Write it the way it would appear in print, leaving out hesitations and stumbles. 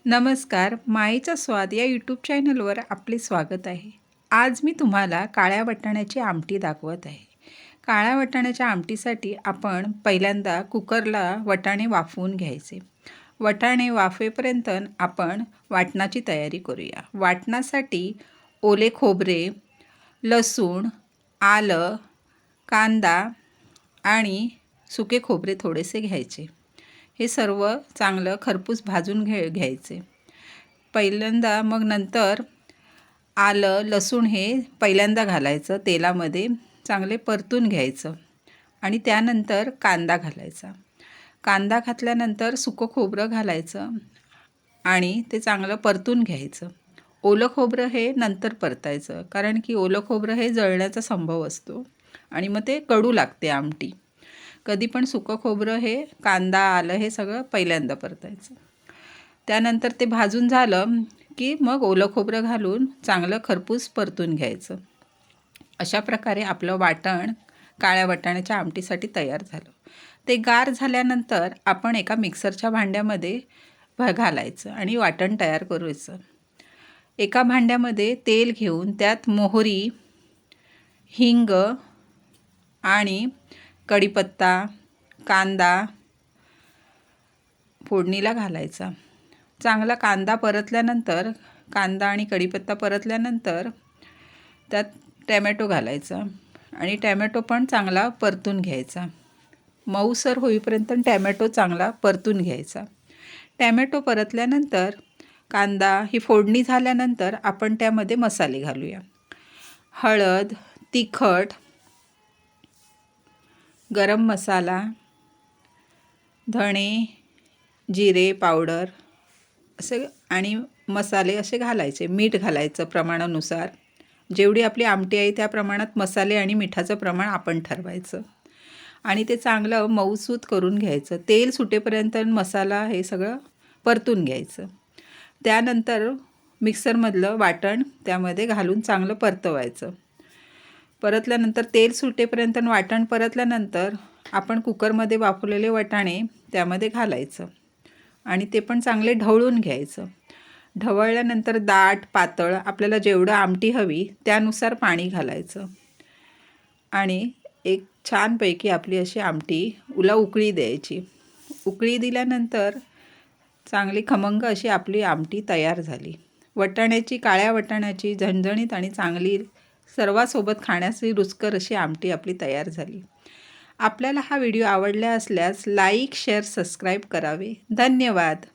नमस्कार, मायेचा स्वाद या यूट्यूब चॅनलवर आपले स्वागत आहे। आज मी तुम्हाला काळ्या वाटाण्याची आमटी दाखवत आहे। काळ्या वाटाण्याच्या आमटीसाठी आपण पहिल्यांदा कुकरला वाटाणे वाफवून घ्यायचे। वाटाणे वाफेपर्यंत आपण वाटणाची तयारी करूया। वाटणासाठी ओले खोबरे, लसूण, आलं, कांदा आणि सुके खोबरे थोडेसे घ्यायचे। हे सर्व चांगलं खरपूस भाजून घ्यायचे। पहिल्यांदा मग नंतर आलं लसूण हे पहिल्यांदा घालायचं, तेलामध्ये चांगले परतून घ्यायचं आणि त्यानंतर कांदा घालायचा। कांदा घातल्यानंतर सुकं खोबरं घालायचं आणि ते चांगलं परतून घ्यायचं। ओलं खोबरं हे नंतर परतायचं, कारण की ओलं खोबरं हे जळण्याचा संभव असतो आणि मग ते कडू लागते आमटी। कधी पण सुकं खोबरं हे कांदा आलं हे सगळं पहिल्यांदा परतायचं। त्यानंतर ते भाजून झालं की मग ओलं खोबरं घालून चांगलं खरपूस परतून घ्यायचं। अशा प्रकारे आपलं वाटण काळ्या वाटाण्याच्या आमटीसाठी तयार झालं। ते गार झाल्यानंतर आपण एका मिक्सरच्या भांड्यामध्ये घालायचं आणि वाटण तयार करायचं। एका भांड्यामध्ये तेल घेऊन त्यात मोहरी, हिंग आणि कढीपत्ता, कांदा फोडणीला घालायचा। चांगला कांदा परतल्यानंतर कांदा आणि कढीपत्ता परतल्यानंतर त्यात टॅमॅटो घालायचा आणि टॅमॅटो पण चांगला परतून घ्यायचा। मऊसर होईपर्यंत टॅमॅटो चांगला परतून घ्यायचा। टॅमॅटो परतल्यानंतर कांदा ही फोडणी झाल्यानंतर आपण त्यामध्ये मसाले घालूया। हळद, तिखट, गरम मसाला, धणे, जिरे पावडर असे आणि मसाले असे घालायचे। मीठ घालायचं प्रमाणानुसार। जेवढी आपली आमटी आहे त्या प्रमाणात मसाले आणि मिठाचं प्रमाण आपण ठरवायचं आणि ते चांगलं मऊसूत करून घ्यायचं। तेल सुटेपर्यंत मसाला हे सगळं परतून घ्यायचं। त्यानंतर मिक्सरमधलं वाटण त्यामध्ये घालून चांगलं परतवायचं। परतल्यानंतर तेल सुटेपर्यंत वाटण परतल्यानंतर आपण कुकरमध्ये वाफवलेले वाटाणे त्यामध्ये घालायचं आणि ते पण चांगले ढवळून घ्यायचं। ढवळल्यानंतर दाट पातळ आपल्याला जेवढं आमटी हवी त्यानुसार पाणी घालायचं आणि एक छानपैकी आपली अशी आमटी उकळी द्यायची। उकळी दिल्यानंतर चांगली खमंग अशी आपली आमटी तयार झाली। काळ्या वाटाण्याची झणझणीत आणि चांगली सर्वांसोबत खाण्याची रुचकर अशी आमटी आपली तयार झाली। आपल्याला हा व्हिडिओ आवडला असल्यास लाईक, शेअर, सबस्क्राईब करावे। धन्यवाद।